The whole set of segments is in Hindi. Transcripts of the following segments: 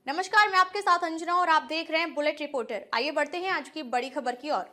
नमस्कार, मैं आपके साथ अंजना और आप देख रहे हैं बुलेट रिपोर्टर। आइए बढ़ते हैं आज की बड़ी खबर की ओर।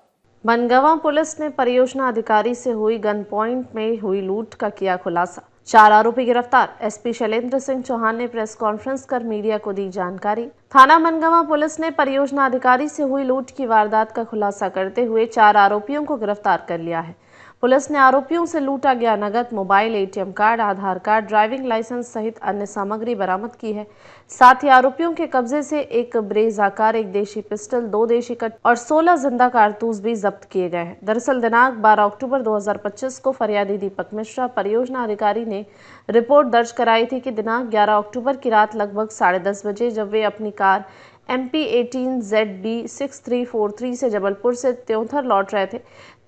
मनगवा पुलिस ने परियोजना अधिकारी से हुई गन पॉइंट में हुई लूट का किया खुलासा। 4 आरोपी गिरफ्तार। एसपी शैलेंद्र सिंह चौहान ने प्रेस कॉन्फ्रेंस कर मीडिया को दी जानकारी। थाना मनगवा पुलिस ने परियोजना अधिकारी से हुई लूट की वारदात का खुलासा करते हुए 4 आरोपियों को गिरफ्तार कर लिया है। पुलिस ने आरोपियों से लूटा गया नगद, मोबाइल, एटीएम कार्ड, आधार कार्ड, ड्राइविंग लाइसेंस सहित अन्य सामग्री बरामद की है। साथ ही आरोपियों के कब्जे से एक ब्रेज आकार, एक देशी पिस्टल, 2 देशी कट और 16 जिंदा कारतूस भी जब्त किए गए हैं। दरअसल दिनांक 12 अक्टूबर 2025 को फरियादी दीपक मिश्रा परियोजना अधिकारी ने रिपोर्ट दर्ज कराई थी कि दिनांक 11 अक्टूबर की रात लगभग 10:30 बजे जब वे अपनी कार MP18ZB6343 से जबलपुर से त्योंथर लौट रहे थे,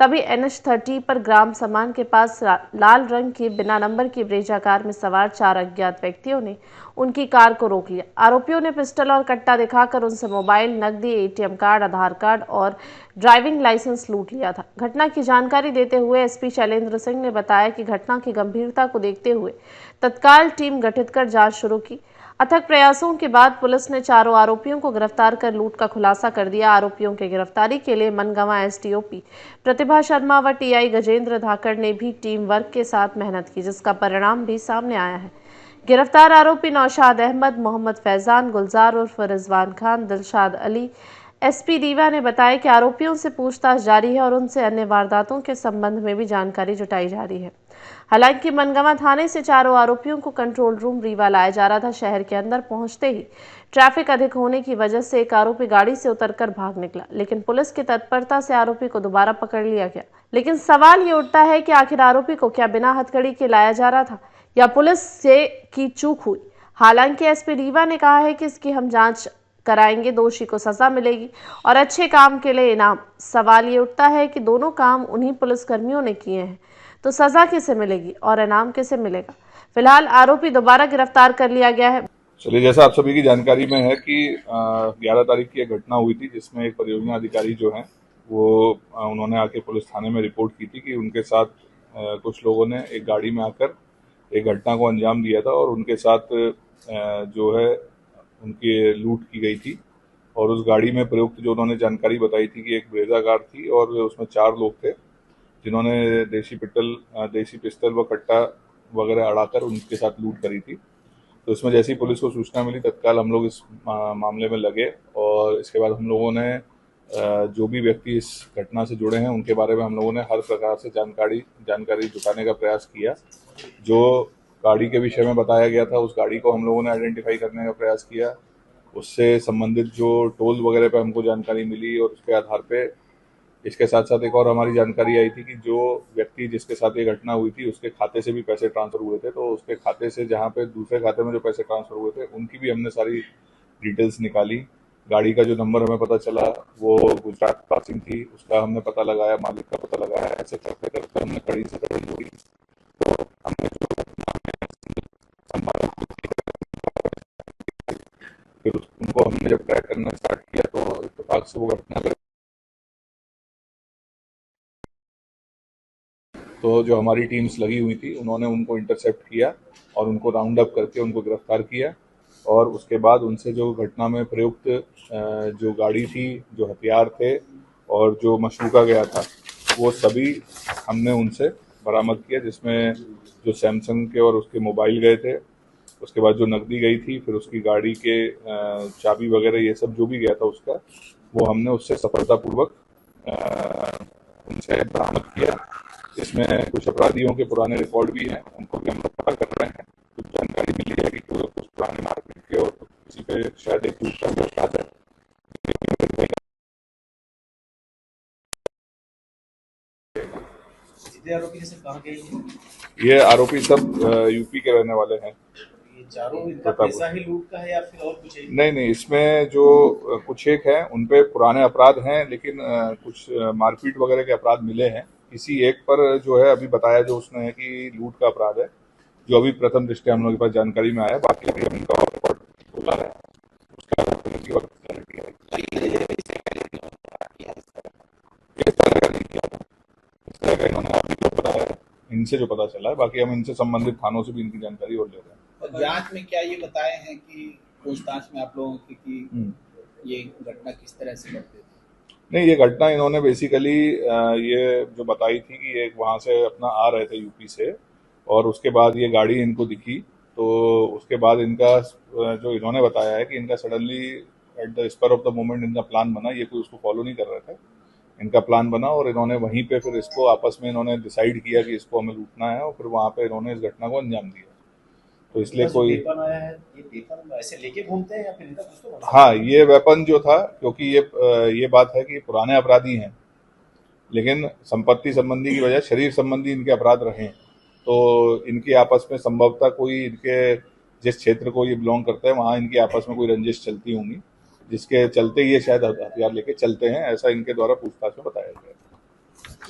तभी NH30 पर ग्राम समान के पास लाल रंग की बिना नंबर की ब्रेजा कार में सवार 4 अज्ञात व्यक्तियों ने उनकी कार को रोक लिया। आरोपियों ने पिस्टल और कट्टा दिखाकर उनसे मोबाइल, नकदी, एटीएम कार्ड, आधार कार्ड और ड्राइविंग लाइसेंस लूट लिया था। घटना की जानकारी देते हुए एसपी शैलेंद्र सिंह ने बताया कि घटना की गंभीरता को देखते हुए तत्काल टीम गठित कर जांच शुरू की। अथक प्रयासों के बाद पुलिस ने चारों आरोपियों को गिरफ्तार कर लूट का खुलासा कर दिया। आरोपियों की गिरफ्तारी के लिए मनगवा एसडीओपी प्रतिभा शर्मा व टीआई गजेंद्र धाकड़ ने भी टीम वर्क के साथ मेहनत की, जिसका परिणाम भी सामने आया है। गिरफ्तार आरोपी नौशाद अहमद, मोहम्मद फैजान, गुलजार उर्फ रिजवान खान, दिलशाद अली। एसपी रीवा ने बताया कि आरोपियों से पूछताछ जारी है और उनसे अन्य वारदातों के संबंध में भी जानकारी जुटाई जा रही है। हालांकि मनगवा थाने से चारों आरोपियों को कंट्रोल रूम रीवा लाया जा रहा था। शहर के अंदर पहुंचते ही ट्रैफिक अधिक होने की वजह से एक आरोपी गाड़ी से उतरकर भाग निकला, लेकिन पुलिस की तत्परता से आरोपी को दोबारा पकड़ लिया गया। लेकिन सवाल ये उठता है कि आखिर आरोपी को क्या बिना हथकड़ी के लाया जा रहा था या पुलिस से की चूक हुई। हालांकि एसपी रीवा ने कहा है कि इसकी हम जांच कराएंगे, दोषी को सजा मिलेगी और अच्छे काम के लिए इनाम। सवाल ये उठता है कि दोनों काम उन्हीं पुलिसकर्मियों ने किए हैं, तो सजा किसे मिलेगी और इनाम किसे मिलेगा। फिलहाल आरोपी दोबारा गिरफ्तार कर लिया गया है। चलिए, जैसा आप सभी की जानकारी में है कि 11 तारीख की एक घटना हुई थी जिसमें एक परियोजना अधिकारी जो हैं वो उन्होंने आके पुलिस थाने में रिपोर्ट की थी कि उनके साथ कुछ लोगों ने एक गाड़ी में आकर एक घटना को अंजाम दिया था और उनके साथ जो है उनकी लूट की गई थी। और उस गाड़ी में प्रयुक्त जो उन्होंने जानकारी बताई थी कि एक ब्रेजा कार थी और उसमें 4 लोग थे जिन्होंने देसी पिस्टल व कट्टा वगैरह अड़ाकर उनके साथ लूट करी थी। तो इसमें जैसी पुलिस को सूचना मिली तत्काल हम लोग इस मामले में लगे और इसके बाद हम लोगों ने जो भी व्यक्ति इस घटना से जुड़े हैं उनके बारे में हम लोगों ने हर प्रकार से जानकारी जुटाने का प्रयास किया। जो गाड़ी के विषय में बताया गया था उस गाड़ी को हम लोगों ने आइडेंटिफाई करने का प्रयास किया। उससे संबंधित जो टोल वगैरह पे हमको जानकारी मिली और उसके आधार पे इसके साथ साथ एक और हमारी जानकारी आई थी कि जो व्यक्ति जिसके साथ ये घटना हुई थी उसके खाते से भी पैसे ट्रांसफर हुए थे। तो उसके खाते से जहाँ पे दूसरे खाते में जो पैसे ट्रांसफर हुए थे उनकी भी हमने सारी डिटेल्स निकाली। गाड़ी का जो नंबर हमें पता चला वो गुजरात पासिंग थी, उसका हमने पता लगाया, मालिक का पता लगाया। ऐसे करते करते हमने कड़ी से कड़ी जोड़ी। तो हमने जो फिर उनको हमने जब ट्रैक करना स्टार्ट किया तो इत्तेफाक से वो घटना। तो जो हमारी टीम्स लगी हुई थी उन्होंने उनको इंटरसेप्ट किया और उनको राउंड अप करके उनको गिरफ्तार किया। और उसके बाद उनसे जो घटना में प्रयुक्त जो गाड़ी थी, जो हथियार थे और जो मशरूका गया था वो सभी हमने उनसे बरामद किया, जिसमें जो सैमसंग के और उसके मोबाइल गए थे, उसके बाद जो नकदी गई थी, फिर उसकी गाड़ी के चाबी वगैरह ये सब जो भी गया था उसका वो हमने उससे सफलतापूर्वक उनसे बरामद किया। इसमें कुछ अपराधियों के पुराने रिकॉर्ड भी हैं, उनको भी हम लोग पता कर रहे हैं। कुछ जानकारी मिली है कि कुछ पुराने मारपीट के और किसी पे शायद एक दूसरा भ्रष्टाचार है। ये आरोपी सब यूपी के रहने वाले हैं। ये चारों इनका पैसा ही लूट का है या फिर और कुछ है? नहीं, इसमें जो कुछ एक है उन पे पुराने अपराध हैं, लेकिन कुछ मारपीट वगैरह के अपराध मिले हैं। किसी एक पर जो है अभी बताया जो उसने है कि लूट का अपराध है, जो अभी प्रथम दृष्टया हम लोग के पास जानकारी में आया। बाकी अभी हम इनका और रिकॉर्ड खोला है, उसका इनकी और क्लैरिटी है। इस तरह का नहीं किया था, इस तरह का इन्होंने अभी जो बताया है, इनसे जो पता चला है। बाकी हम इनसे संबंधित थानों से भी इनकी जानकारी और ले रहे हैं। और जांच में क्या ये बताए हैं कि पूछताछ में आप लोगों की कि ये घटना किस तरह से घटती थी? नहीं, ये घटना इन्होंने बेसिकली ये जो बताई थी कि ये वहाँ से अपना आ रहे थे यूपी से, और उसके बाद ये गाड़ी इनको दिखी, तो उसके बाद इनका जो इन्होंने बताया है कि इनका suddenly at the spur of the moment इनका प्लान बना, ये कोई उसको फॉलो नहीं कर रहा था, इनका प्लान बना और इन्होंने वहीं पे फिर इसको आपस में इन्होंने डिसाइड किया कि इसको हमें लूटना है, और फिर वहाँ पे इन्होंने इस घटना को अंजाम दिया। तो इसलिए कोई वेपन आया है, ये वेपन ऐसे लेके घूमते हैं या फिर इनका कुछ तो भरोसा हाँ, ये वेपन जो था, क्योंकि ये बात है कि ये पुराने अपराधी हैं, लेकिन संपत्ति संबंधी की वजह शरीर संबंधी इनके अपराध रहे हैं, तो इनकी आपस में संभवतः कोई इनके जिस क्षेत्र को ये बिलोंग करते हैं वहाँ इनकी आपस में कोई रंजिश चलती होंगी, जिसके चलते ये शायद हथियार लेके चलते हैं, ऐसा इनके द्वारा पूछताछ में बताया गया।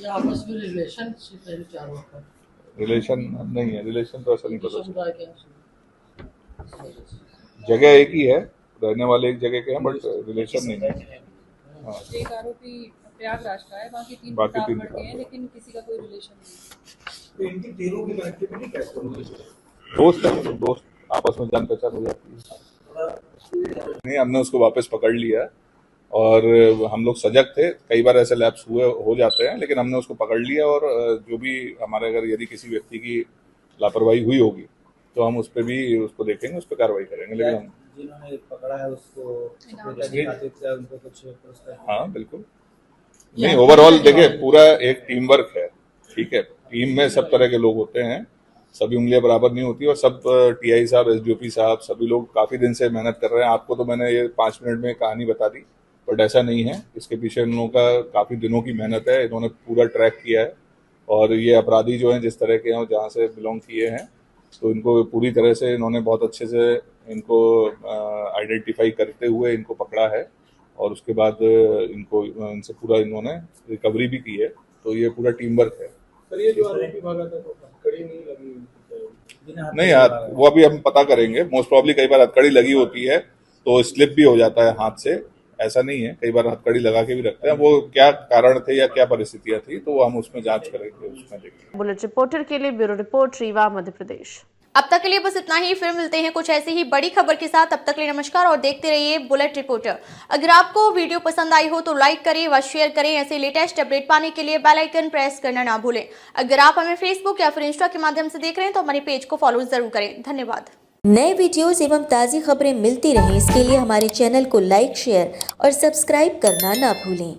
ये आपस में रिलेशनशिप है चारों का? रिलेशन नहीं है, रिलेशन तो ऐसा नहीं पता चला। समुदाय के जगह एक ही है, रहने वाले एक जगह के हैं, बट रिलेशन नहीं है। हाँ, एक आरोपी प्रयागराज का है, बाकी तीन बाकी तीन प्रतापगढ़ के हैं, लेकिन किसी का कोई रिलेशन नहीं। तो इनकी तीनों की कनेक्टिविटी कैसे होगी? दोस्त है, तो दोस्त आपस में जान पहचान हो जाती है। नहीं, हमने उसको वापस पकड़ लिया और हम लोग सजग थे, कई बार ऐसे लैप्स हो जाते हैं, लेकिन हमने उसको पकड़ लिया और जो भी हमारे अगर यदि किसी व्यक्ति की लापरवाही हुई होगी तो हम उस पर भी उसको देखेंगे, उस पर कार्रवाई करेंगे। लेकिन हम जिन्होंने पकड़ा है उसको उनको कुछ पुरस्कार? हाँ बिल्कुल, नहीं ओवरऑल देखिए पूरा एक टीम वर्क है, ठीक है, टीम में सब तरह के लोग होते हैं, सभी उंगलियां बराबर नहीं होती, और सब टीआई साहब, एसडीओपी साहब, सभी लोग काफी दिन से मेहनत कर रहे हैं। आपको तो मैंने ये 5 मिनट में कहानी बता दी, बट ऐसा नहीं है, इसके पीछे इन लोगों का काफी दिनों की मेहनत है, इन्होंने पूरा ट्रैक किया है, और ये अपराधी जो हैं जिस तरह के हैं जहाँ से बिलोंग किए हैं, तो इनको पूरी तरह से इन्होंने बहुत अच्छे से इनको आइडेंटिफाई करते हुए इनको पकड़ा है, और उसके बाद इनको इनसे पूरा इन्होंने रिकवरी भी की है, तो ये पूरा टीम वर्क है। सर ये जो आरोपी भागा था तो हथकड़ी नहीं लगी? नहीं यार, वो अभी हम पता करेंगे, मोस्ट प्रॉब्ली कई बार हथकड़ी लगी होती है तो स्लिप भी हो जाता है हाथ से, ऐसा नहीं है, कई बार हथकड़ी लगा के भी रखते हैं, वो क्या कारण थे या क्या परिस्थितियां थी तो वो हम उसमें जांच करेंगे, उसमें देखेंगे। बुलेट रिपोर्टर के लिए ब्यूरो रिपोर्ट, रीवा, मध्य प्रदेश। अब तक के लिए बस इतना ही, फिर मिलते हैं कुछ ऐसी ही बड़ी खबर के साथ। तब तक के लिए नमस्कार और देखते रहिए बुलेट रिपोर्टर। अगर आपको वीडियो पसंद आई हो तो लाइक करें व शेयर करें। ऐसे लेटेस्ट अपडेट पाने के लिए बेल आइकन प्रेस करना ना भूलें। अगर आप हमें फेसबुक या फिर इंस्टा के माध्यम से देख रहे हैं तो हमारे पेज को फॉलो जरूर करें। धन्यवाद। नए वीडियोस एवं ताज़ी खबरें मिलती रहें, इसके लिए हमारे चैनल को लाइक, शेयर और सब्सक्राइब करना ना भूलें।